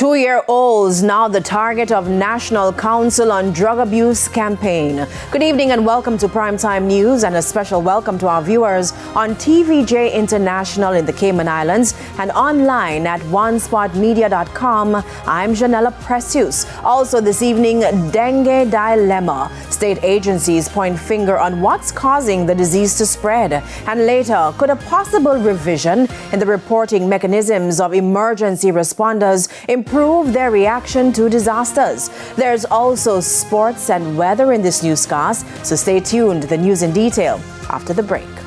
2-year-olds now the target of National Council on Drug Abuse campaign. Good evening and welcome to Primetime News, and a special welcome to our viewers on TVJ International in the Cayman Islands and online at onespotmedia.com. I'm Janella Precious. Also this evening, dengue dilemma. State agencies point finger on what's causing the disease to spread. And later, could a possible revision in the reporting mechanisms of emergency responders improve their reaction to disasters? There's also sports and weather in this newscast, so stay tuned to the news in detail after the break.